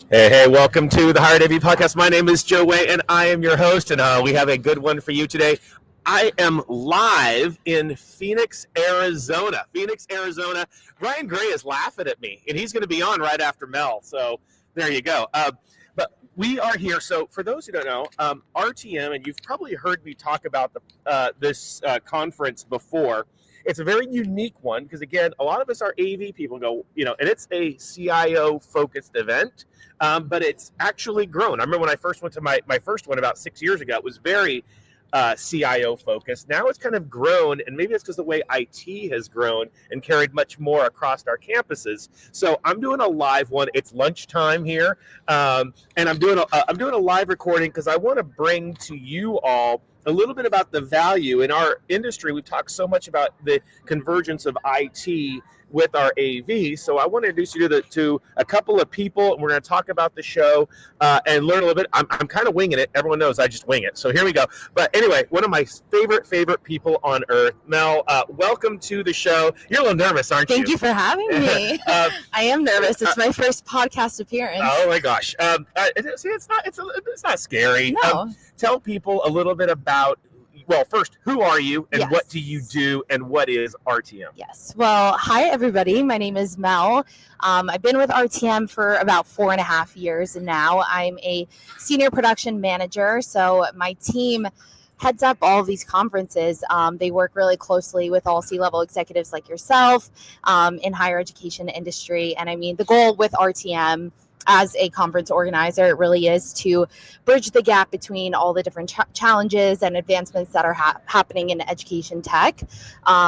Hey, welcome to the Hired AV Podcast. My name is Joe Way, and I am your host, and we have a good one for you today. I am live in Phoenix, Arizona. Ryan Gray is laughing at me, and he's going to be on right after Mel, so there you go. But we are here. So for those who don't know, RTM, and you've probably heard me talk about this conference before. It's a very unique one because, again, a lot of us are AV people and it's a CIO-focused event, but it's actually grown. I remember when I first went to my first one about 6 years ago, it was very CIO focused. Now it's kind of grown, and maybe it's because the way IT has grown and carried much more across our campuses. So I'm doing a live one. It's lunchtime here, and I'm doing a live recording because I want to bring to you all a little bit about the value in our industry. We've talked so much about the convergence of IT with our AV. So I want to introduce you to a couple of people, and we're going to talk about the show and learn a little bit. I'm kind of winging it. Everyone knows I just wing it. So here we go. But anyway, one of my favorite people on earth. Mel, welcome to the show. You're a little nervous, aren't you? Thank you for having me. I am nervous. It's my first podcast appearance. Oh my gosh. It's not scary. No. Tell people a little bit about, well, first, who are you and Yes. what do you do and what is RTM? Yes. Well, hi, everybody. My name is Mel. I've been with RTM for about 4.5 years now. I'm a senior production manager. So my team heads up all of these conferences. They work really closely with all C-level executives like yourself in higher education industry. And I mean, the goal with RTM as a conference organizer, it really is to bridge the gap between all the different challenges and advancements that are happening in education tech.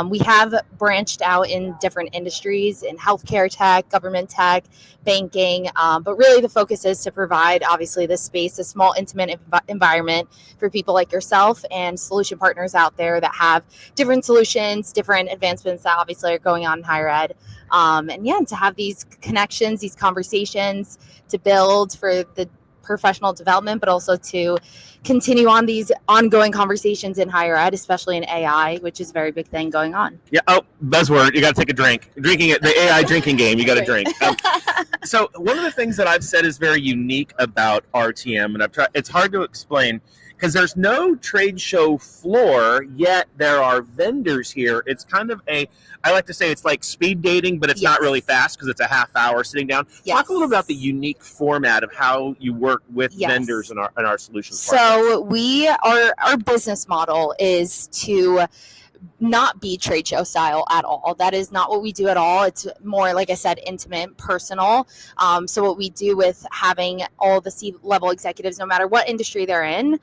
We have branched out in different industries, in healthcare tech, government tech, banking, but really the focus is to provide, obviously, this space, a small, intimate environment for people like yourself and solution partners out there that have different solutions, different advancements that obviously are going on in higher ed. And to have these connections, these conversations, to build for the professional development, but also to continue on these ongoing conversations in higher ed, especially in AI, which is a very big thing going on. Yeah. Oh, buzzword. You got to take a drink. Drinking it, the AI drinking game. You got to drink. So one of the things that I've said is very unique about RTM, and I've tried. It's hard to explain because there's no trade show floor, yet there are vendors here. It's kind of I like to say it's like speed dating, but it's not really fast because it's a half hour sitting down. Yes. Talk a little about the unique format of how you work with vendors and our solutions. So our business model is to not be trade show style at all. That is not what we do at all. It's more, like I said, intimate, personal. So what we do with having all the C-level executives, no matter what industry they're in,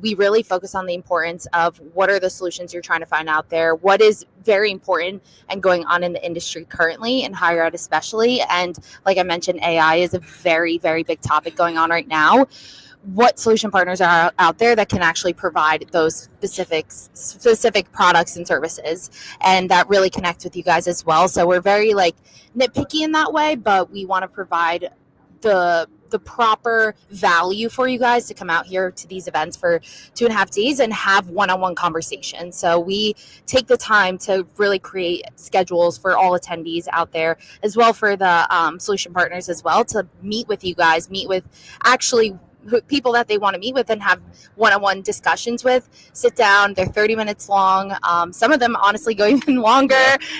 we really focus on the importance of what are the solutions you're trying to find out there, what is very important and going on in the industry currently, in higher ed especially. And like I mentioned, AI is a very, very big topic going on right now. What solution partners are out there that can actually provide those specific products and services, and that really connect with you guys as well. So we're very nitpicky in that way, but we want to provide the proper value for you guys to come out here to these events for 2.5 days and have one-on-one conversations. So we take the time to really create schedules for all attendees out there, as well for the solution partners as well, to meet with you guys, meet with actually people that they want to meet with and have one-on-one discussions with. Sit down, they're 30 minutes long. Some of them honestly go even longer.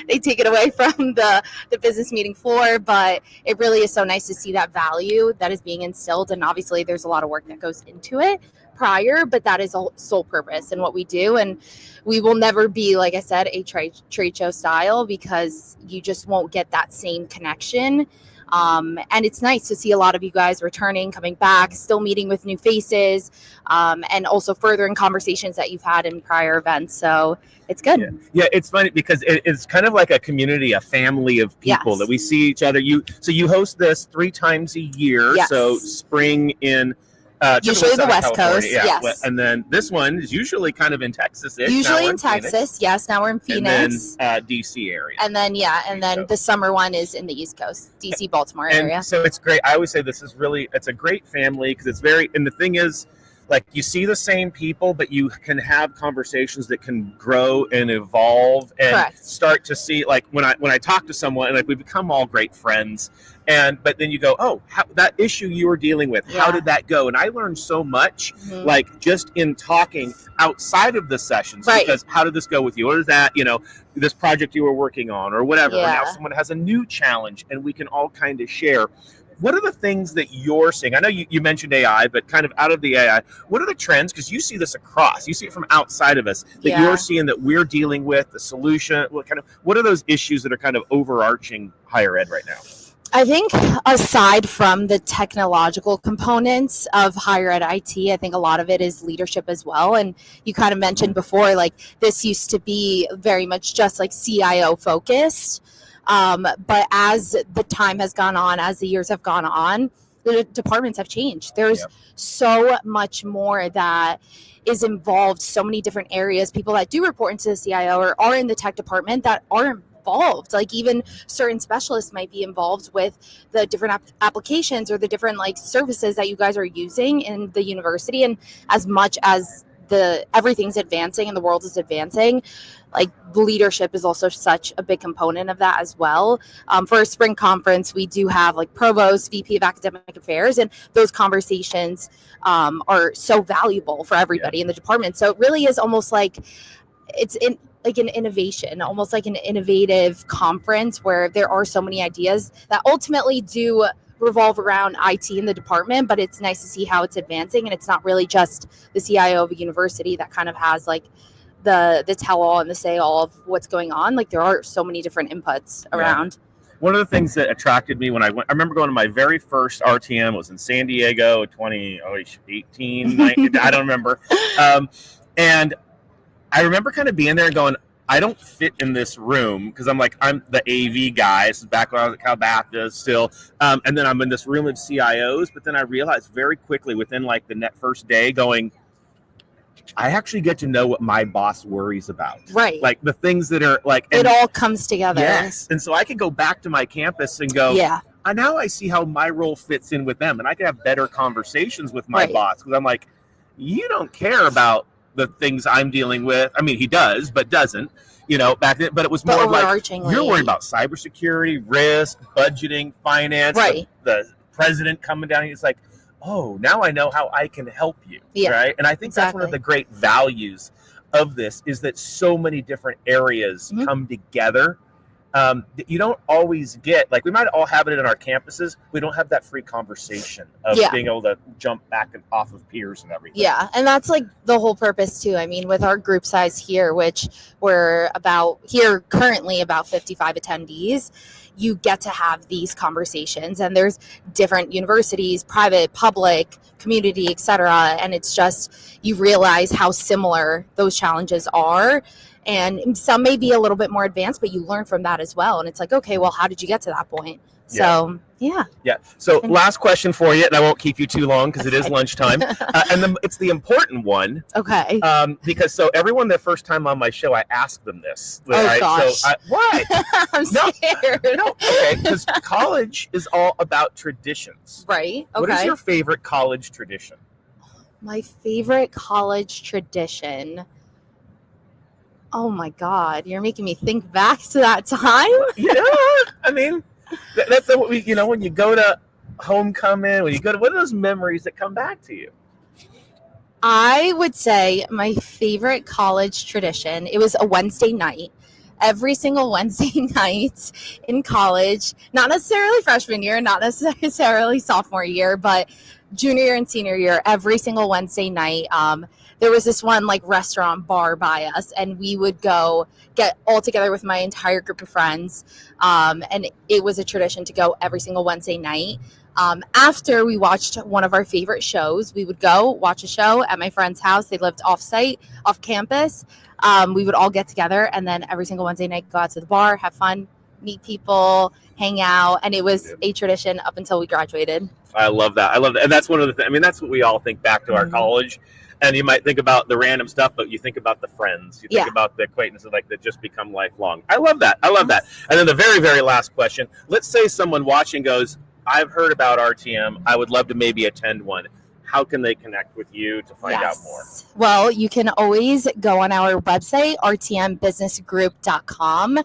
They take it away from the business meeting floor, but it really is so nice to see that value that is being instilled. And obviously there's a lot of work that goes into it prior, but that is a sole purpose in what we do. And we will never be, like I said, a trade show style, because you just won't get that same connection. And it's nice to see a lot of you guys returning, coming back, still meeting with new faces, and also furthering conversations that you've had in prior events. So it's good. Yeah, it's funny because it's kind of like a community, a family of people that we see each other. You host this 3 times a year. Yes. So spring in usually the West California. Coast, yeah. yes. And then this one is usually kind of in Texas. Usually in Texas, Phoenix. Yes. Now we're in Phoenix. And then DC area. And then, the summer one is in the East Coast, DC, Baltimore area. So it's great. I always say it's a great family because it's and the thing is, like you see the same people, but you can have conversations that can grow and evolve and Correct. start to see, like when I talk to someone and like we become all great friends, but then you go, oh, that issue you were dealing with, how did that go? And I learned so much, like just in talking outside of the sessions, because how did this go with you? What is that, this project you were working on or whatever. And now someone has a new challenge and we can all kind of share. What are the things that you're seeing? I know you mentioned AI, but kind of out of the AI, what are the trends? Because you see this across, you see it from outside of us, that you're seeing that we're dealing with, the solution, what are those issues that are kind of overarching higher ed right now? I think aside from the technological components of higher ed IT, I think a lot of it is leadership as well. And you kind of mentioned before, like this used to be very much just like CIO focused. But as the time has gone on, as the years have gone on, the departments have changed. There's so much more that is involved, so many different areas, people that do report into the CIO or are in the tech department that are involved. Like even certain specialists might be involved with the different applications or the different like services that you guys are using in the university. And as much as everything's advancing and the world is advancing, like leadership is also such a big component of that as well. For a spring conference, we do have like provost, VP of academic affairs, and those conversations are so valuable for everybody in the department. So it really is almost like like an innovation, almost like an innovative conference where there are so many ideas that ultimately do revolve around IT in the department, but it's nice to see how it's advancing. And it's not really just the CIO of a university that kind of has like the tell-all and the say-all of what's going on. Like there are so many different inputs around. One of the things that attracted me when I remember going to my very first RTM was in San Diego, 2018, I don't remember. And I remember kind of being there and going, I don't fit in this room because I'm the AV guy. This is back when I was at Cal Baptist still. And then I'm in this room of CIOs. But then I realized very quickly within like the first day going, I actually get to know what my boss worries about. Right. Like the things that are like. It all comes together. Yes. And so I could go back to my campus and go, now I see how my role fits in with them. And I can have better conversations with my boss because I'm like, you don't care about the things I'm dealing with. I mean, he does, but doesn't, back then. But it was more like you're worried about cybersecurity, risk, budgeting, finance. Right. The president coming down here, it's like, oh, now I know how I can help you. Yeah. Right. And I think that's one of the great values of this is that so many different areas come together. That you don't always get, like we might all have it in our campuses. We don't have that free conversation of being able to jump back and off of peers and everything. Yeah. And that's like the whole purpose too. I mean, with our group size here, which we're currently about 55 attendees, you get to have these conversations and there's different universities, private, public, community, etc. And it's just, you realize how similar those challenges are. And some may be a little bit more advanced, but you learn from that as well. And it's like, okay, well, how did you get to that point? So, yeah. So last question for you, and I won't keep you too long because it is lunchtime. It's the important one. Okay. Because so everyone the first time on my show, I asked them this. Oh, gosh. So, what? I'm scared. No, okay. Because college is all about traditions. Right. Okay. What is your favorite college tradition? My favorite college tradition. Oh my God, you're making me think back to that time. Yeah, I mean, that's what we, when you go to homecoming, what are those memories that come back to you? I would say my favorite college tradition, it was a Wednesday night. Every single Wednesday night in college, not necessarily freshman year, not necessarily sophomore year, but junior year and senior year, every single Wednesday night, there was this one like restaurant bar by us, and we would go get all together with my entire group of friends. And it was a tradition to go every single Wednesday night. After we watched one of our favorite shows, we would go watch a show at my friend's house. They lived off campus. We would all get together, and then every single Wednesday night, go out to the bar, have fun, meet people, hang out. And it was a tradition up until we graduated. I love that. And that's one of the things. I mean, that's what we all think back to our college. And you might think about the random stuff, but you think about the friends. You think about the acquaintances that just become lifelong. I love that. And then the very, very last question. Let's say someone watching goes, I've heard about RTM. I would love to maybe attend one. how can they connect with you to find out more? Well, you can always go on our website, rtmbusinessgroup.com.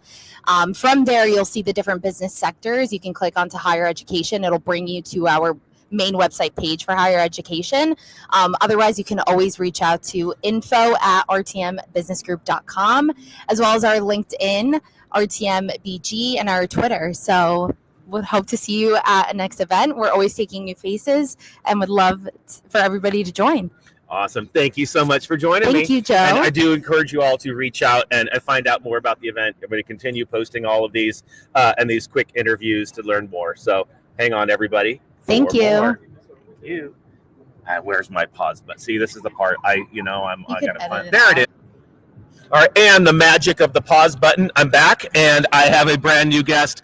From there, you'll see the different business sectors. You can click onto higher education. It'll bring you to our main website page for higher education. Otherwise, you can always reach out to info@rtmbusinessgroup.com, as well as our LinkedIn, RTMBG, and our Twitter. So would hope to see you at a next event. We're always taking new faces and would love for everybody to join. Awesome. Thank you so much for joining me. Thank you, Joe. And I do encourage you all to reach out and find out more about the event. I'm going to continue posting all of these and these quick interviews to learn more. So hang on, everybody. Thank you. Thank you. Where's my pause button? See, this is the part I gotta find. There it is. All right, and the magic of the pause button. I'm back, and I have a brand new guest,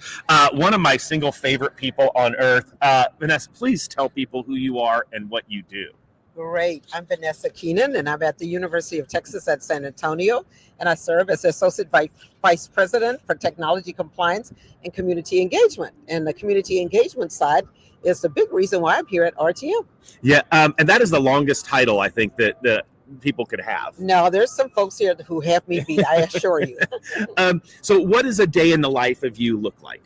one of my single favorite people on earth. Vanessa, please tell people who you are and what you do. Great. I'm Vanessa Kenon, and I'm at the University of Texas at San Antonio, and I serve as Associate Vice President for Technology Compliance and Community Engagement. And the community engagement side is the big reason why I'm here at RTM. Yeah, and that is the longest title I think that people could have. No, there's some folks here who have me beat, I assure you. So what does a day in the life of you look like?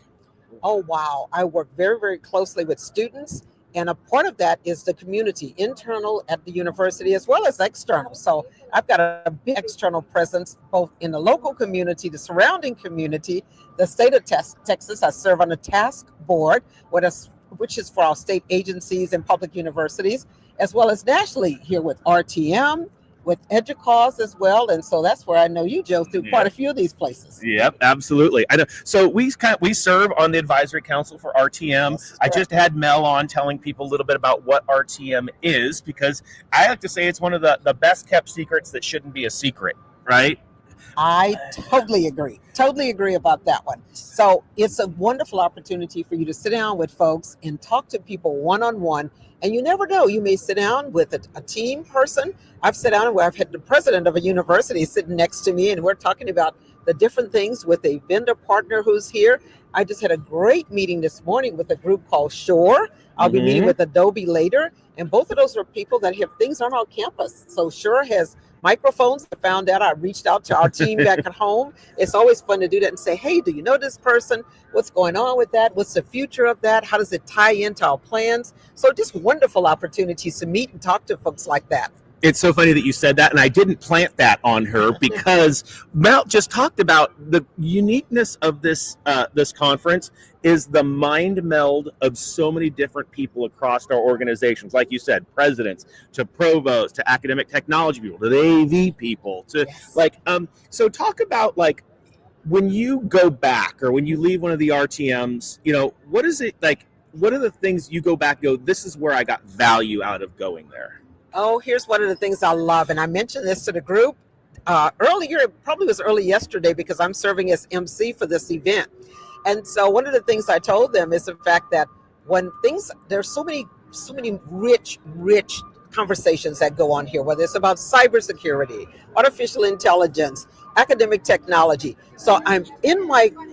Oh, wow. I work very, very closely with students. And a part of that is the community, internal at the university as well as external. So I've got a big external presence, both in the local community, the surrounding community, the state of Texas. I serve on a task board, which is for our state agencies and public universities, as well as nationally here with RTM, with EDUCAUSE as well. And so that's where I know you, Joe, through quite a few of these places. Yep, absolutely. I know. So we serve on the advisory council for RTM. Yes, I just had Mel on telling people a little bit about what RTM is, because I like to say it's one of the best kept secrets that shouldn't be a secret, right? I totally agree about that one. So it's a wonderful opportunity for you to sit down with folks and talk to people one-on-one. And you never know, you may sit down with a team person. I've sat down where I've had the president of a university sitting next to me, and we're talking about the different things with a vendor partner who's here. I just had a great meeting this morning with a group called Shore. I'll be meeting with Adobe later. And both of those are people that have things on our campus. So Shore has microphones. I found out, I reached out to our team back at home. It's always fun to do that and say, hey, do you know this person? What's going on with that? What's the future of that? How does it tie into our plans? So just wonderful opportunities to meet and talk to folks like that. It's so funny that you said that, and I didn't plant that on her because Mel just talked about the uniqueness of this conference is the mind meld of so many different people across our organizations. Like you said, presidents to provosts to academic technology people to the AV people to so talk about like when you go back or when you leave one of the RTMs, what is it like? What are the things you go back and go, this is where I got value out of going there? Oh, here's one of the things I love. And I mentioned this to the group earlier. It probably was early yesterday because I'm serving as MC for this event. And so one of the things I told them is the fact that there's so many rich conversations that go on here, whether it's about cybersecurity, artificial intelligence, academic technology. So I'm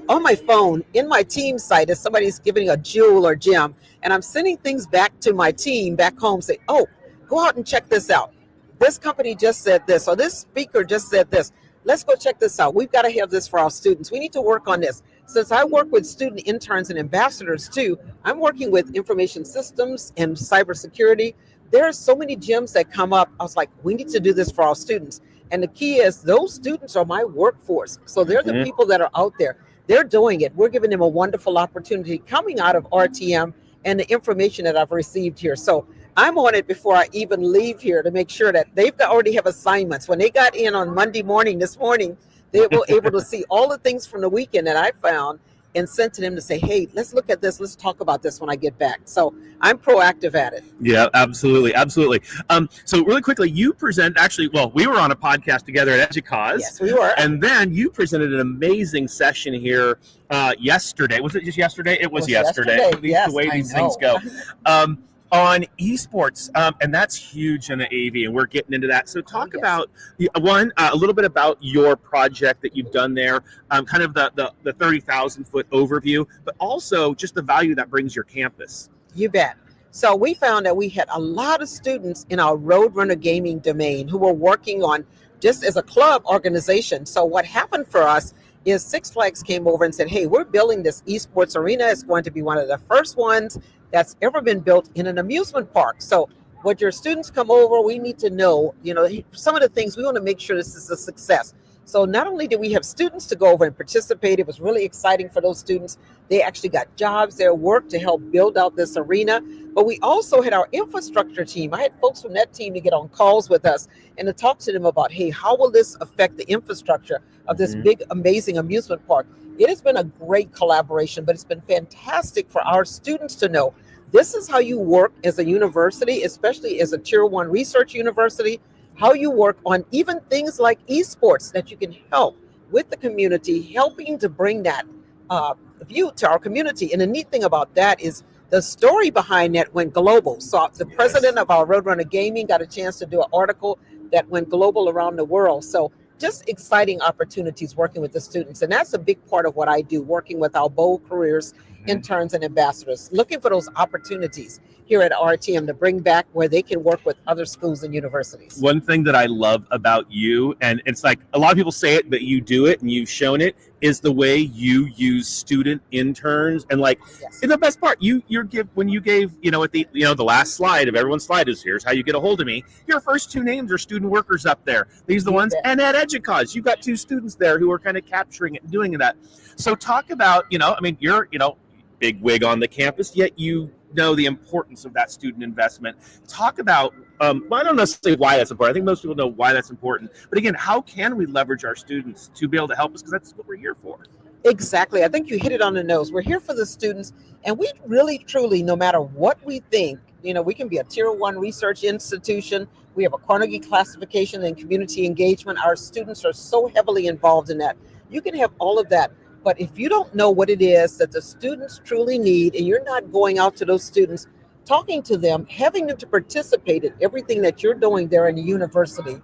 on my phone, in my team site, as somebody's giving a jewel or gem, and I'm sending things back to my team back home, say, oh, go out and check this out. This company just said this, or this speaker just said this. Let's go check this out. We've got to have this for our students. We need to work on this. Since I work with student interns and ambassadors too, I'm working with information systems and cybersecurity. There are so many gems that come up. I was like, we need to do this for our students. And the key is those students are my workforce. So they're the people that are out there. They're doing it. We're giving them a wonderful opportunity coming out of RTM and the information that I've received here. So I'm on it before I even leave here to make sure that they've already have assignments. When they got in on Monday morning, this morning, they were able to see all the things from the weekend that I found and sent to them to say, hey, let's look at this. Let's talk about this when I get back. So I'm proactive at it. Yeah, absolutely. Absolutely. So really quickly, you present we were on a podcast together at EDUCAUSE. Yes, we were. And then you presented an amazing session here yesterday. Was it just yesterday? It was yesterday. At least yes, the way these things go. On esports, and that's huge in the AV, and we're getting into that. So talk about a little bit about your project that you've done there, kind of the 30,000 foot overview, but also just the value that brings your campus. You bet. So we found that we had a lot of students in our Roadrunner gaming domain who were working on just as a club organization. So what happened for us is Six Flags came over and said, hey, we're building this esports arena. It's going to be one of the first ones that's ever been built in an amusement park. So when your students come over, we need to know, some of the things. We want to make sure this is a success. So not only did we have students to go over and participate, it was really exciting for those students. They actually got jobs there, work to help build out this arena. But we also had our infrastructure team. I had folks from that team to get on calls with us and to talk to them about, hey, how will this affect the infrastructure of this big, amazing amusement park? It has been a great collaboration, but it's been fantastic for our students to know this is how you work as a university, especially as a tier 1 research university, how you work on even things like esports, that you can help with the community, helping to bring that view to our community. And the neat thing about that is the story behind that went global. So the president of our Roadrunner Gaming got a chance to do an article that went global around the world. So just exciting opportunities working with the students. And that's a big part of what I do, working with our Bold Careers interns and ambassadors, looking for those opportunities here at RTM to bring back where they can work with other schools and universities. One thing that I love about you, and it's like a lot of people say it, but you do it and you've shown it, is the way you use student interns. And and the best part, when you gave, at the last slide of everyone's slide is here's how you get a hold of me. Your first 2 names are student workers up there. These are the ones, and at EDUCAUSE, you've got 2 students there who are kind of capturing it and doing that. So talk about, you're, big wig on the campus, yet you know the importance of that student investment. Talk about, I don't necessarily why that's important. I think most people know why that's important. But again, how can we leverage our students to be able to help us? Because that's what we're here for. Exactly. I think you hit it on the nose. We're here for the students. And we really, truly, no matter what we think, we can be a tier 1 research institution. We have a Carnegie classification and community engagement. Our students are so heavily involved in that. You can have all of that. But if you don't know what it is that the students truly need, and you're not going out to those students, talking to them, having them to participate in everything that you're doing there in the university,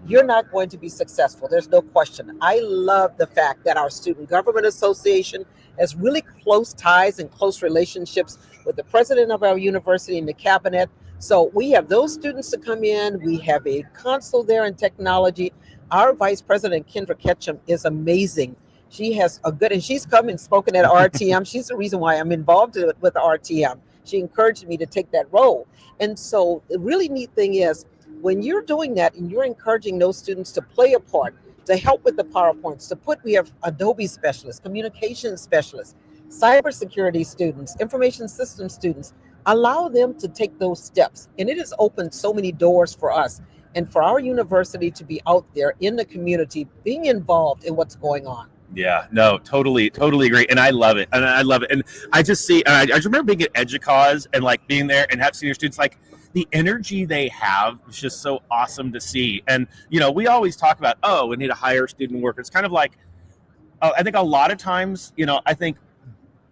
you're not going to be successful. There's no question. I love the fact that our Student Government Association has really close ties and close relationships with the president of our university and the cabinet. So we have those students to come in. We have a consul there in technology. Our vice president, Kendra Ketchum, is amazing. She has and she's come and spoken at RTM. She's the reason why I'm involved with RTM. She encouraged me to take that role. And so the really neat thing is when you're doing that and you're encouraging those students to play a part, to help with the PowerPoints, we have Adobe specialists, communication specialists, cybersecurity students, information systems students, allow them to take those steps. And it has opened so many doors for us and for our university to be out there in the community, being involved in what's going on. Yeah, no, totally agree. And I love it. And I just see, I just remember being at EDUCAUSE and being there and have senior students, the energy they have is just so awesome to see. And, we always talk about, we need to hire student workers. It's kind of I think a lot of times, I think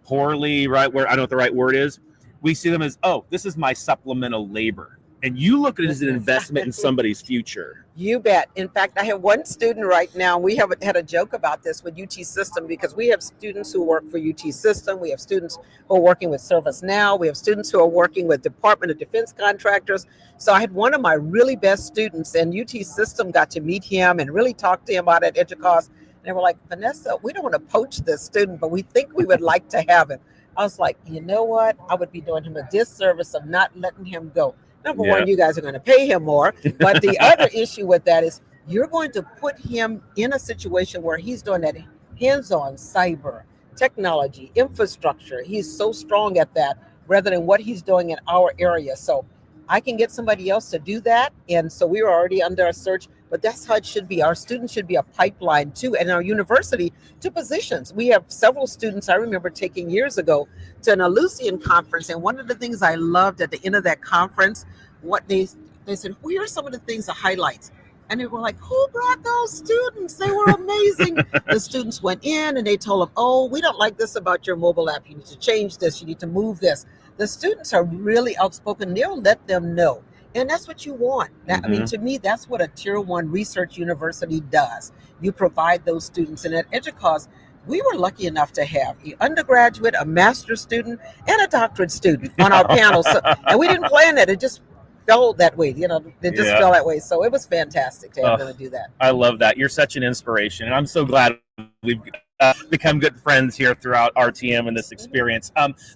poorly, right, where I don't know what the right word is, we see them as, this is my supplemental labor. And you look at it as an investment in somebody's future. You bet. In fact, I have one student right now. We have had a joke about this with UT System because we have students who work for UT System. We have students who are working with ServiceNow. We have students who are working with Department of Defense contractors. So I had one of my really best students, and UT System got to meet him and really talk to him about it at EDUCAUSE. And they were like, Vanessa, we don't want to poach this student, but we think we would like to have him. I was like, you know what? I would be doing him a disservice of not letting him go. Number one, you guys are going to pay him more. But the other issue with that is you're going to put him in a situation where he's doing that hands-on cyber, technology, infrastructure. He's so strong at that rather than what he's doing in our area. So I can get somebody else to do that. And so we were already under a search, but that's how it should be. Our students should be a pipeline too, and our university to positions. We have several students I remember taking years ago to an Alucian conference. And one of the things I loved at the end of that conference, what they said, here are some of the things, the highlights. And they were like, who brought those students? They were amazing. The students went in and they told them, we don't like this about your mobile app. You need to change this. You need to move this. The students are really outspoken. They'll let them know. And that's what you want. I mean, to me, that's what a tier 1 research university does. You provide those students. And at EDUCAUSE, we were lucky enough to have an undergraduate, a master's student, and a doctorate student on our panel. So, and we didn't plan that. It just fell that way. It just fell that way. So it was fantastic to have them to do that. I love that. You're such an inspiration. And I'm so glad we've become good friends here throughout RTM and this experience.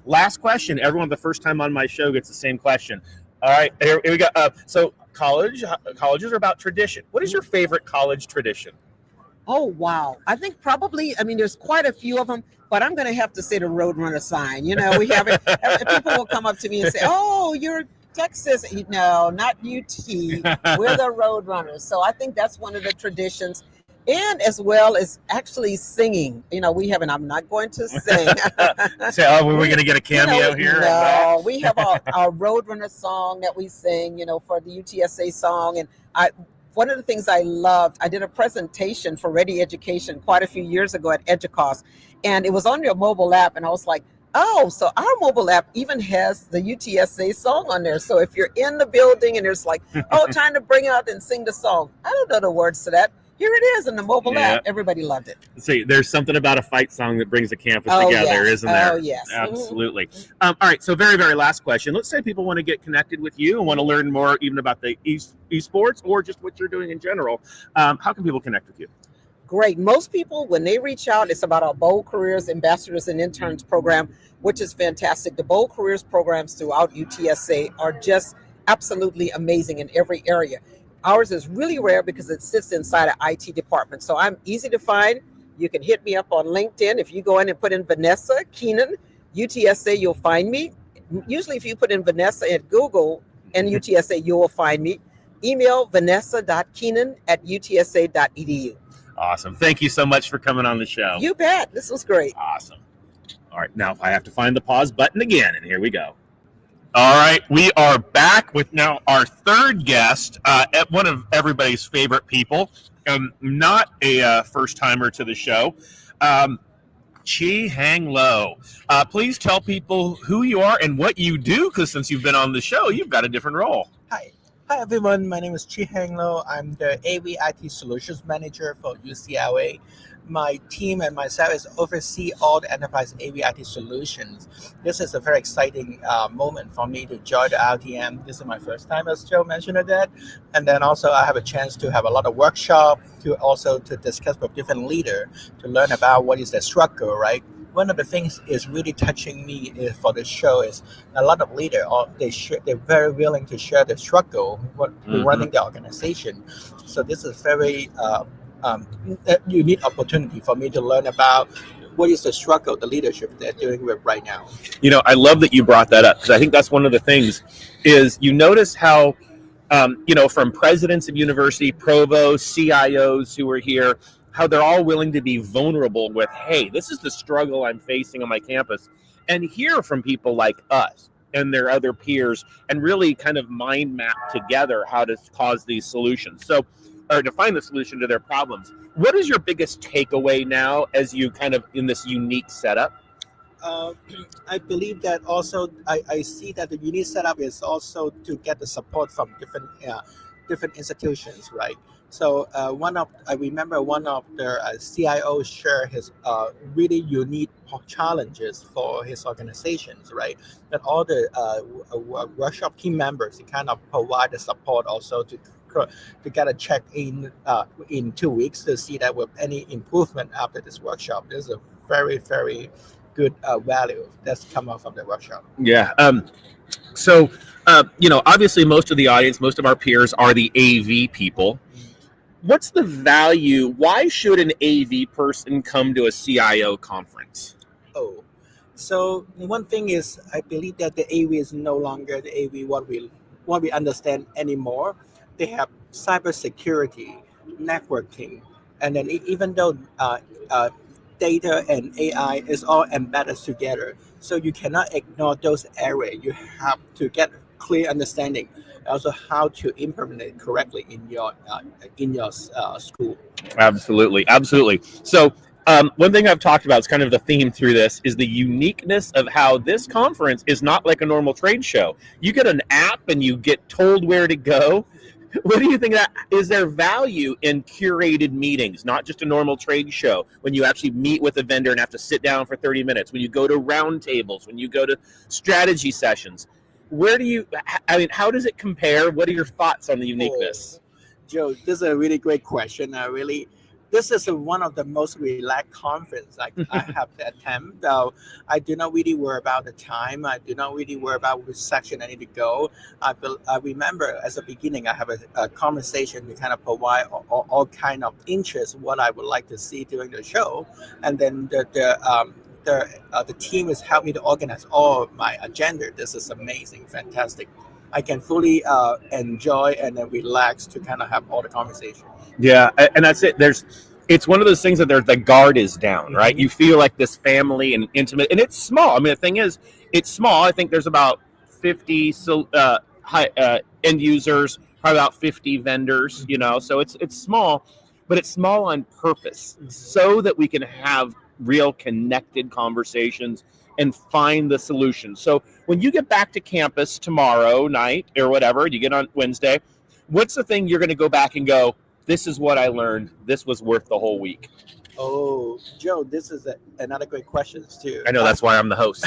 Last question. Everyone, the first time on my show gets the same question. All right, here we go. So colleges are about tradition. What is your favorite college tradition? Oh, wow. I think probably, there's quite a few of them, but I'm going to have to say the Roadrunner sign. We have it. People will come up to me and say, oh, you're Texas. No, not UT. We're the Roadrunners. So I think that's one of the traditions. And as well as actually singing. I'm not going to sing. So, we're going to get a cameo here? No, we have our Roadrunner song that we sing, for the UTSA song. And one of the things I loved, I did a presentation for Ready Education quite a few years ago at EDUCAUSE, and it was on your mobile app, and I was like, oh, so our mobile app even has the UTSA song on there. So if you're in the building and there's like, oh, time to bring out and sing the song, I don't know the words to that. Here it is in the mobile app. Everybody loved it. See, there's something about a fight song that brings the campus together, isn't there? Oh, yes. Absolutely. All right, so very, very last question. Let's say people want to get connected with you and want to learn more even about the esports or just what you're doing in general. How can people connect with you? Great. Most people, when they reach out, it's about our Bold Careers Ambassadors and Interns program, which is fantastic. The Bold Careers programs throughout UTSA are just absolutely amazing in every area. Ours is really rare because it sits inside an IT department. So I'm easy to find. You can hit me up on LinkedIn. If you go in and put in Vanessa Kenon, UTSA, you'll find me. Usually if you put in Vanessa at Google and UTSA, you will find me. Email vanessa.kenon@utsa.edu. Awesome. Thank you so much for coming on the show. You bet. This was great. Awesome. All right. Now I have to find the pause button again, and here we go. All right, we are back with now our third guest, at one of everybody's favorite people, not a first-timer to the show, Chi Hang Lo. Please tell people who you are and what you do, because since you've been on the show, you've got a different role. Hi everyone. My name is Chi Hang Lo. I'm the AV IT Solutions Manager for UCLA. My team and myself is oversee all the enterprise AV IT solutions. This is a very exciting moment for me to join the RTM. This is my first time, as Joe mentioned that. And then also I have a chance to have a lot of workshop to discuss with different leaders to learn about what is the struggle, right? One of the things is really touching me for the show is a lot of leaders, they're very willing to share the struggle with running the organization. So this is very unique opportunity for me to learn about what is the struggle, the leadership they're doing with right now. I love that you brought that up, because I think that's one of the things is you notice how, from presidents of university, provosts, CIOs who are here, how they're all willing to be vulnerable with, hey, this is the struggle I'm facing on my campus, and hear from people like us and their other peers and really kind of mind map together how to cause these solutions. So, or to find the solution to their problems. What is your biggest takeaway now as you kind of in this unique setup? I believe that also I see that the unique setup is also to get the support from different institutions, right? So I remember one of the CIOs share his really unique challenges for his organizations, right? That all the workshop team members kind of provide the support also to get a check in 2 weeks to see that with any improvement after this workshop. There's a very, very good value that's come out from the workshop. Yeah. So, obviously most of the audience, most of our peers are the AV people. What's the value? Why should an AV person come to a CIO conference? Oh, so one thing is I believe that the AV is no longer the AV what we understand anymore. They have cybersecurity, networking, and then even though data and AI is all embedded together, so you cannot ignore those areas. You have to get clear understanding, also how to implement it correctly in your school. Absolutely. So one thing I've talked about is kind of the theme through this is the uniqueness of how this conference is not like a normal trade show. You get an app and you get told where to go. What do you think that is there value in curated meetings, not just a normal trade show, when you actually meet with a vendor and have to sit down for 30 minutes, when you go to round tables, when you go to strategy sessions? How does it compare? What are your thoughts on the uniqueness? Joe, this is a really great question. This is one of the most relaxed conference I have to attend. Though I do not really worry about the time. I do not really worry about which section I need to go. I remember as a beginning, I have a conversation to kind of provide all kind of interest, what I would like to see during the show, and then the team has helped me to organize all my agenda. This is amazing, fantastic. I can fully enjoy and then relax to kind of have all the conversation. Yeah, and that's it. It's one of those things that the guard is down, right? Mm-hmm. You feel like this family and intimate, and it's small. I mean, the thing is, it's small. I think there's about 50 end users, probably about 50 vendors. So it's small, but it's small on purpose, so that we can have real connected conversations and find the solution. So when you get back to campus tomorrow night or whatever, you get on Wednesday, what's the thing you're going to go back and go, this is what I learned. This was worth the whole week. Oh, Joe, this is another great question too. I know, that's why I'm the host.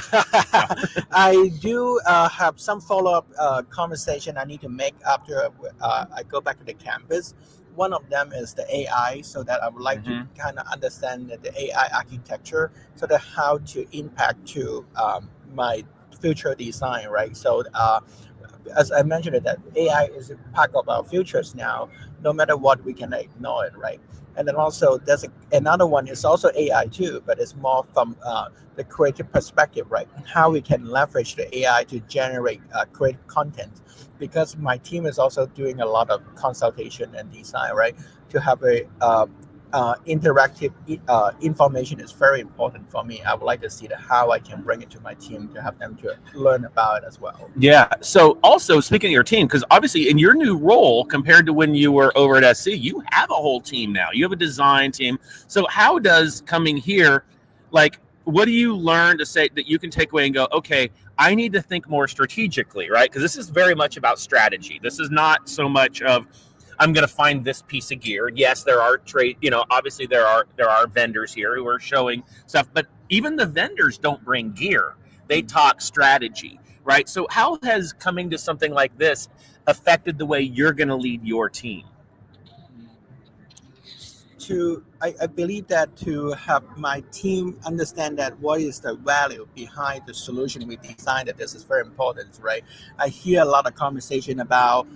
I do have some follow-up conversation I need to make after I go back to the campus. One of them is the AI, so that I would like to kind of understand the AI architecture, so that how to impact to my future design, right? So as I mentioned, that AI is a part of our futures now. No matter what, we can ignore it, right? And then also there's another one is also AI too, but it's more from the creative perspective, right? How we can leverage the AI to generate creative content. Because my team is also doing a lot of consultation and design, right? To have a interactive information is very important for me. I would like to see how I can bring it to my team to have them to learn about it as well. Yeah. So also speaking of your team, because obviously in your new role compared to when you were over at SC, you have a whole team now. You have a design team. So how does coming here, what do you learn to say that you can take away and go, okay, I need to think more strategically, right? Because this is very much about strategy. This is not so much of, I'm going to find this piece of gear. Yes, there are obviously there are vendors here who are showing stuff, but even the vendors don't bring gear. They talk strategy, right? So how has coming to something like this affected the way you're going to lead your team? I believe that to have my team understand that what is the value behind the solution we designed, that this is very important, right? I hear a lot of conversation about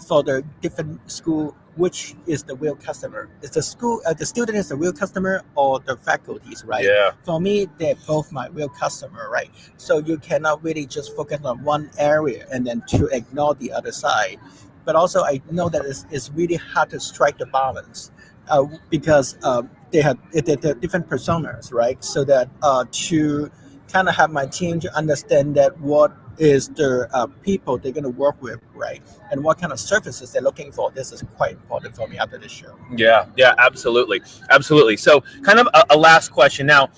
for the different school, which is the real customer? Is the school, the student is the real customer or the faculties, right? Yeah. For me, they're both my real customer, right? So you cannot really just focus on one area and then to ignore the other side. But also I know that it's really hard to strike the balance. Because they have they're different personas, right? So that to kind of have my team to understand that what is the people they're going to work with, right? And what kind of services they're looking for. This is quite important for me after this show. Yeah, absolutely. So kind of a last question now.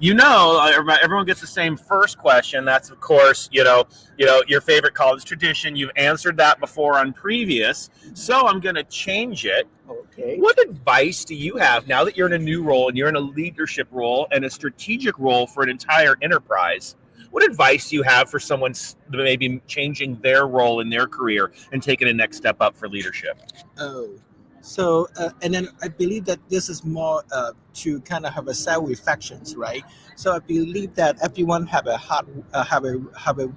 Everyone gets the same first question. That's, of course, your favorite college tradition. You've answered that before on previous. So I'm going to change it. Okay. What advice do you have now that you're in a new role and you're in a leadership role and a strategic role for an entire enterprise? What advice do you have for someone maybe changing their role in their career and taking a next step up for leadership? So, and then I believe that this is more to kind of have a self-reflections, right? So I believe that everyone have a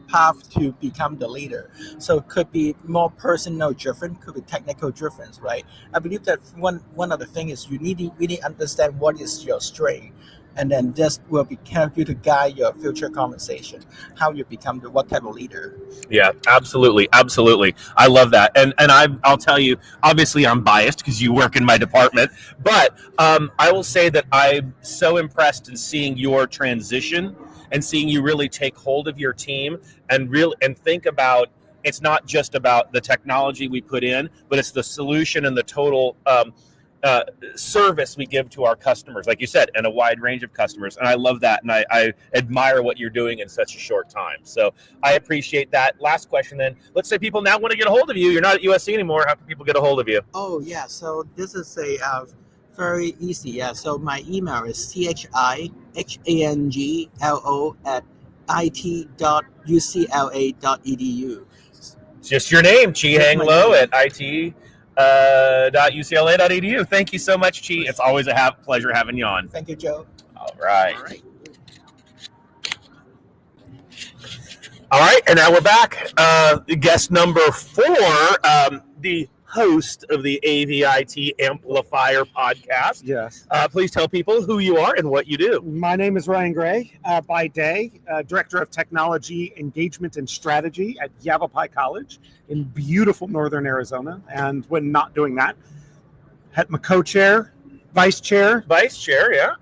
path to become the leader. So it could be more personal driven, could be technical driven, right? I believe that one of the things is you need to really understand what is your strength. And then this will be help you to guide your future conversation, how you become what type of leader. Yeah, absolutely. I love that. And I'll tell you, obviously I'm biased because you work in my department, but I will say that I'm so impressed in seeing your transition and seeing you really take hold of your team and think about, it's not just about the technology we put in, but it's the solution and the total service we give to our customers, like you said, and a wide range of customers. And I love that. And I admire what you're doing in such a short time. So I appreciate that. Last question then. Let's say people now want to get a hold of you. You're not at USC anymore. How can people get a hold of you? Oh, yeah. So this is a very easy. Yeah. So my email is chihanglo@it.ucla.edu. Just your name, Chi Hanglo at it.ucla.edu. Thank you so much, Chi. It's always a pleasure having you on. Thank you, Joe. All right. All right, and now we're back. Guest number 4, the host of the AVIT Amplifier podcast. Yes. Please tell people who you are and what you do. My name is Ryan Gray, by day, Director of Technology, Engagement, and Strategy at Yavapai College in beautiful northern Arizona. And when not doing that, my co-chair, vice chair. Vice chair, yeah.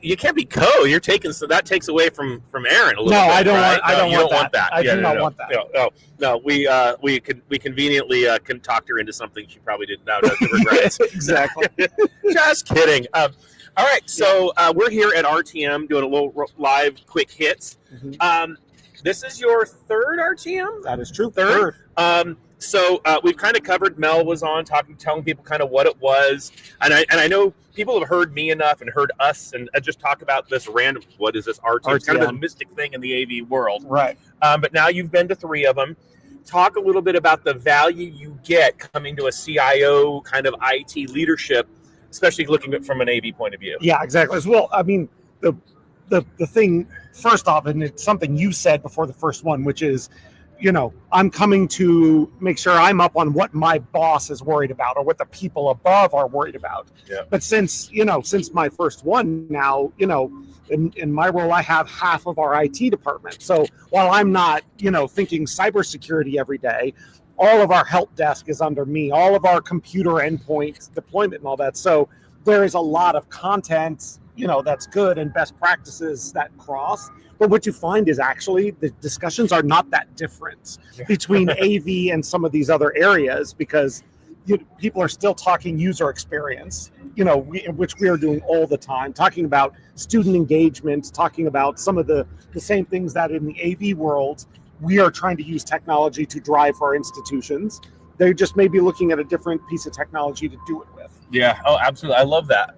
You can't be co. You're taking, so that takes away from Aaron a little bit. I don't right? want. I don't want that. I do not want that. No. We conveniently can talk her into something she probably didn't know. Regrets. Exactly. Just kidding. All right, so we're here at RTM doing a little live quick hits. Mm-hmm. This is your 3rd RTM. That is true. Third. So we've kind of covered. Mel was on telling people kind of what it was, and I know people have heard me enough and heard us and just talk about this random. What is this RTM? It's kind of a mystic thing in the AV world, right? But now you've been to 3 of them. Talk a little bit about the value you get coming to a CIO kind of IT leadership, especially looking at it from an AV point of view. Yeah, exactly. Well, I mean, the thing first off, and it's something you said before the first one, which is, I'm coming to make sure I'm up on what my boss is worried about or what the people above are worried about. Yeah. But since my first one now, in my role, I have half of our IT department. So while I'm not, thinking cybersecurity every day, all of our help desk is under me, all of our computer endpoint deployment and all that. So there is a lot of content, that's good and best practices that cross. But what you find is actually the discussions are not that different between AV and some of these other areas, because people are still talking user experience, which we are doing all the time, talking about student engagement, talking about some of the same things that in the AV world, we are trying to use technology to drive for our institutions. They just may be looking at a different piece of technology to do it with. Yeah. Oh, absolutely. I love that.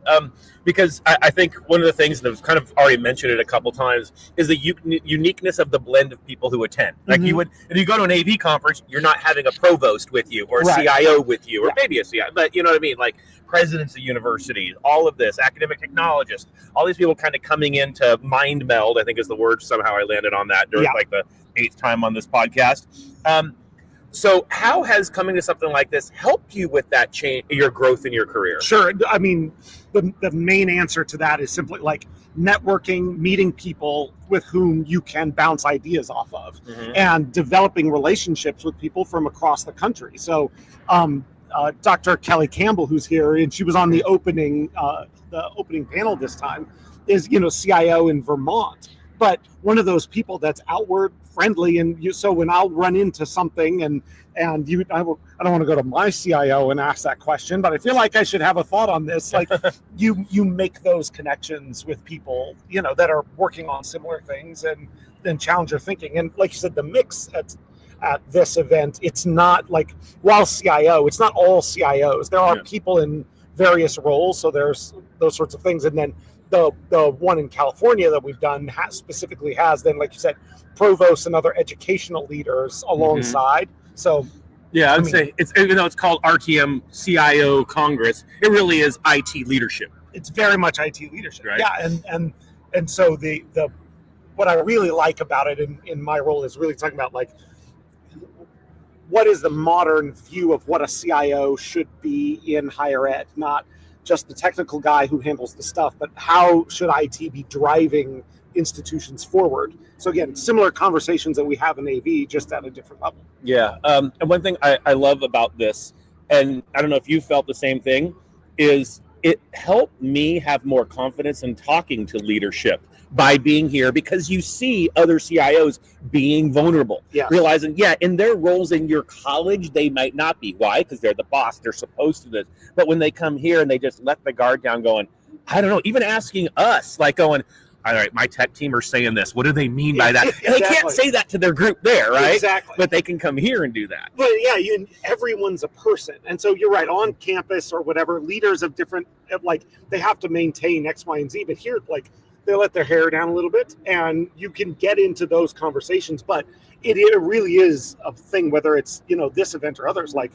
Because I think one of the things, and I've kind of already mentioned it a couple times, is the uniqueness of the blend of people who attend. Like Mm-hmm. if you go to an AV conference, you're not having a provost with you or a Right. CIO with you, or Yeah. maybe a CIO, but you know what I mean? Like presidents of universities, all of this, academic technologists, all these people kind of coming in to mind meld, I think is the word. Somehow I landed on that during like the 8th time on this podcast. So how has coming to something like this helped you with that change, your growth in your career? Sure. I mean, the main answer to that is simply like networking, meeting people with whom you can bounce ideas off of, and developing relationships with people from across the country. So Dr. Kelly Campbell, who's here, and she was on the opening panel this time, is CIO in Vermont. But one of those people that's outward friendly, and so when I'll run into something and I don't want to go to my CIO and ask that question, but I feel like I should have a thought on this. Like you make those connections with people, that are working on similar things and then challenge your thinking. And like you said, the mix at this event, it's not like, while CIO, it's not all CIOs. There are people in various roles, so there's those sorts of things. And then the one in California that we've done specifically has then, like you said, provosts and other educational leaders alongside. So yeah, I would say it's, even though it's called RTM CIO Congress, it really is IT leadership. It's very much IT leadership. Right. Yeah, and so the what I really like about it in my role is really talking about like, what is the modern view of what a CIO should be in higher ed, not just the technical guy who handles the stuff, but how should IT be driving institutions forward? So again, similar conversations that we have in AV, just at a different level. Yeah. And one thing I love about this, and I don't know if you felt the same thing, is it helped me have more confidence in talking to leadership by being here because you see other CIOs being vulnerable, realizing, in their roles in your college, they might not be. Why? Because they're the boss. They're supposed to this. But when they come here and they just let the guard down going, I don't know, even asking us, like going, all right, my tech team are saying this. What do they mean by that? And they can't say that to their group there, right? Exactly. But they can come here and do that. But everyone's a person. And so you're right, on campus or whatever, leaders of different, like, they have to maintain X, Y, and Z. But here, like, they let their hair down a little bit and you can get into those conversations. But it really is a thing, whether it's, this event or others, like,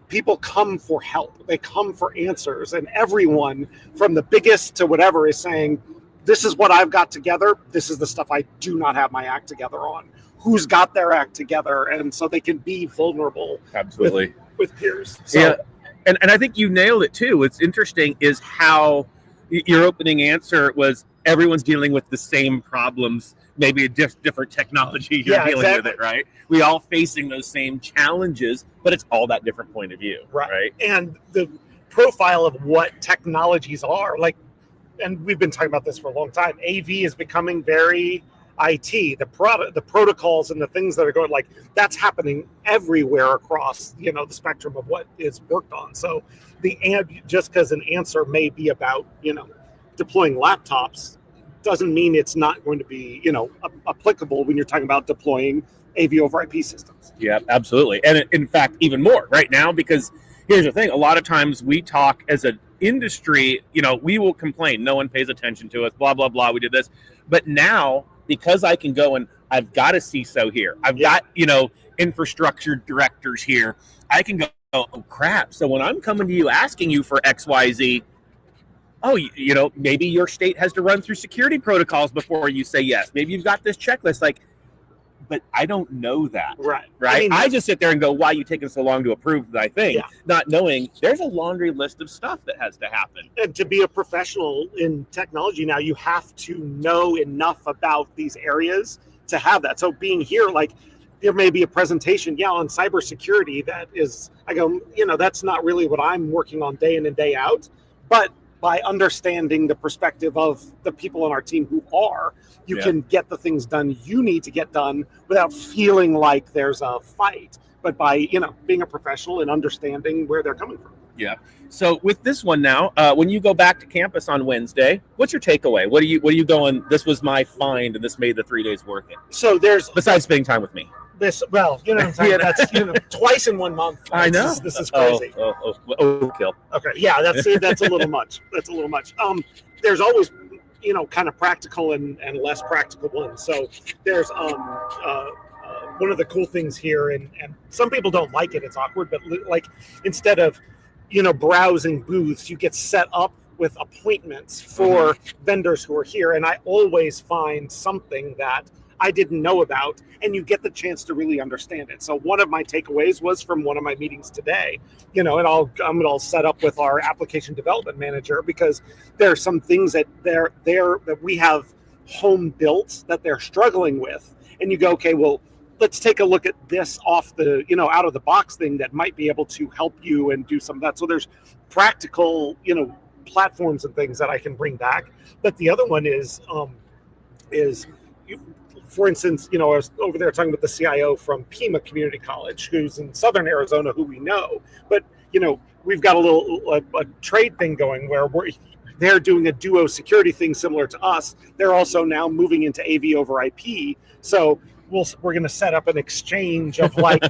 people come for help. They come for answers. And everyone from the biggest to whatever is saying, this is what I've got together. This is the stuff I do not have my act together on. Who's got their act together? And so they can be vulnerable. Absolutely. With peers. So, And I think you nailed it too. What's interesting is how your opening answer was everyone's dealing with the same problems, maybe a different technology you're dealing with it, right? We all facing those same challenges, but it's all that different point of view, right? And the profile of what technologies are, like, and we've been talking about this for a long time, AV is becoming very IT, the protocols and the things that are going, like, that's happening everywhere across, the spectrum of what is worked on. So just because an answer may be about, deploying laptops doesn't mean it's not going to be, applicable when you're talking about deploying AV over IP systems. Yeah, absolutely. And in fact, even more right now, because here's the thing, a lot of times we talk as an industry, we will complain, no one pays attention to us, blah, blah, blah, we did this. But now, because I can go and I've got a CISO here, I've got, infrastructure directors here, I can go, oh, crap. So when I'm coming to you asking you for XYZ, maybe your state has to run through security protocols before you say yes. Maybe you've got this checklist, like, but I don't know that. Right. I just sit there and go, why are you taking so long to approve that thing? Not knowing there's a laundry list of stuff that has to happen. And to be a professional in technology now, you have to know enough about these areas to have that. So being here, like, there may be a presentation, on cybersecurity that is, I go, that's not really what I'm working on day in and day out. But by understanding the perspective of the people on our team who are, you can get the things done you need to get done without feeling like there's a fight, but by, being a professional and understanding where they're coming from. Yeah. So with this one now, when you go back to campus on Wednesday, what's your takeaway? What are you going, this was my find and this made the 3 days worth it? So besides spending time with me. That's twice in 1 month. I know. This is crazy. Overkill. Okay. Yeah, that's a little much. That's a little much. There's always, kind of practical and less practical ones. So there's one of the cool things here, and some people don't like it. It's awkward, but like, instead of, browsing booths, you get set up with appointments for vendors who are here. And I always find something that I didn't know about, and you get the chance to really understand it. So one of my takeaways was from one of my meetings today, and I'm all set up with our application development manager, because there are some things that that we have home built that they're struggling with. And you go, okay, well, let's take a look at this off the, out of the box thing that might be able to help you and do some of that. So there's practical, platforms and things that I can bring back. But the other one is for instance, I was over there talking with the CIO from Pima Community College, who's in Southern Arizona, who we know. But, we've got a trade thing going where they're doing a duo security thing similar to us. They're also now moving into AV over IP. So we're going to set up an exchange of like,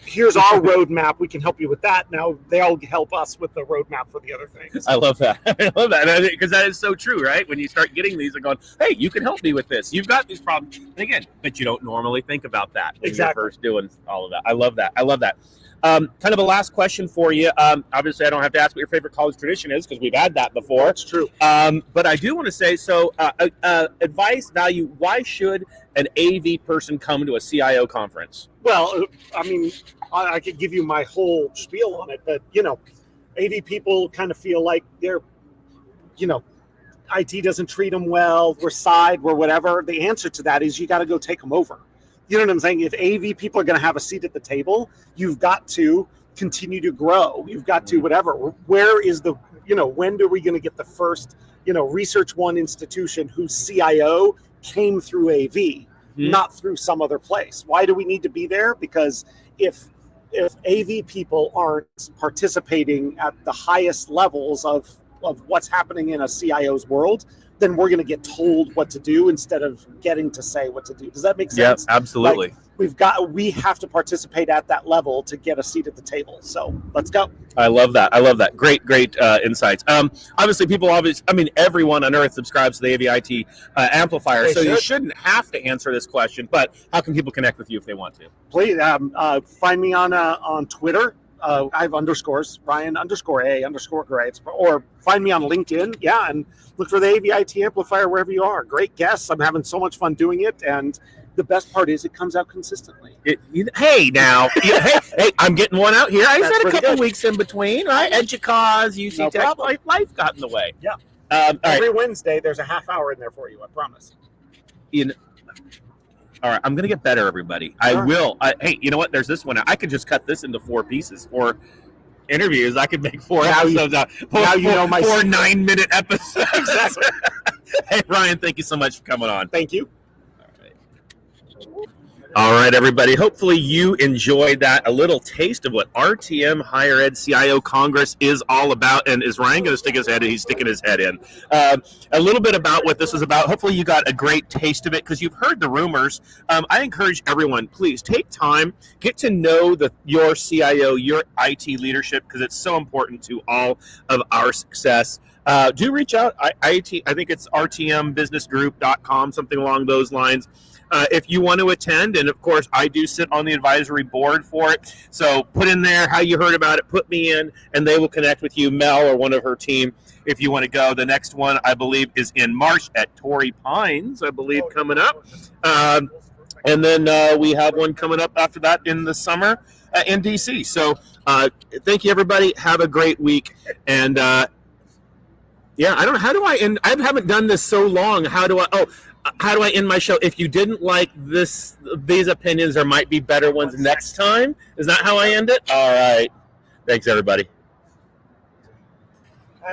here's our roadmap. We can help you with that. Now they'll help us with the roadmap for the other things. I love that. I love that, because that is so true, right? When you start getting these and going, hey, you can help me with this. You've got these problems. And again, but you don't normally think about that when you're first doing all of that. I love that. Kind of a last question for you. Obviously, I don't have to ask what your favorite college tradition is, because we've had that before. That's true. But I do want to say, advice, value, why should an AV person come to a CIO conference? Well, I could give you my whole spiel on it, but, AV people kind of feel like they're, IT doesn't treat them well, we're whatever. The answer to that is you got to go take them over. You know what I'm saying? If AV people are going to have a seat at the table, you've got to continue to grow. You've got to whatever. Where is the, when are we going to get the first research one institution whose CIO came through AV, not through some other place. Why do we need to be there? Because if AV people aren't participating at the highest levels of what's happening in a CIO's world, then we're going to get told what to do instead of getting to say what to do. Does that make sense? Yeah, absolutely. We have to participate at that level to get a seat at the table. So let's go. I love that. Great insights. Obviously, everyone on Earth subscribes to the AVIT amplifier, so you shouldn't have to answer this question. But how can people connect with you if they want to? Please find me on Twitter. I have underscores, Ryan_A_Gray, or find me on LinkedIn. Yeah, and look for the AVIT amplifier wherever you are. Great guests. I'm having so much fun doing it, and the best part is it comes out consistently. Hey, I'm getting one out here. I had a couple weeks in between, right? Educause, UC Tech, life got in the way. Yeah. Every Wednesday, there's a half hour in there for you, I promise. All right, I'm going to get better, everybody. I will. Hey, you know what? There's this one. I could just cut this into 4 pieces. 4 interviews. I could make 4 episodes out. 4 9-minute episodes. Exactly. Hey, Ryan, thank you so much for coming on. Thank you. All right, everybody. Hopefully you enjoyed that. A little taste of what RTM Higher Ed CIO Congress is all about. And is Ryan going to stick his head in? He's sticking his head in. A little bit about what this is about. Hopefully you got a great taste of it because you've heard the rumors. I encourage everyone, please take time, get to know your CIO, your IT leadership, because it's so important to all of our success. Do reach out. I think it's rtmbusinessgroup.com, something along those lines. If you want to attend, and of course I do sit on the advisory board for it, so put in there how you heard about it, put me in, and they will connect with you, Mel or one of her team, if you want to go. The next one, I believe, is in March at Torrey Pines, I believe, coming up. And then we have one coming up after that in the summer in DC. So thank you, everybody. Have a great week. And I don't know, how do I end? I haven't done this so long. How do I end my show? If you didn't like these opinions, there might be better ones next time. Is that how I end it? All right. Thanks, everybody.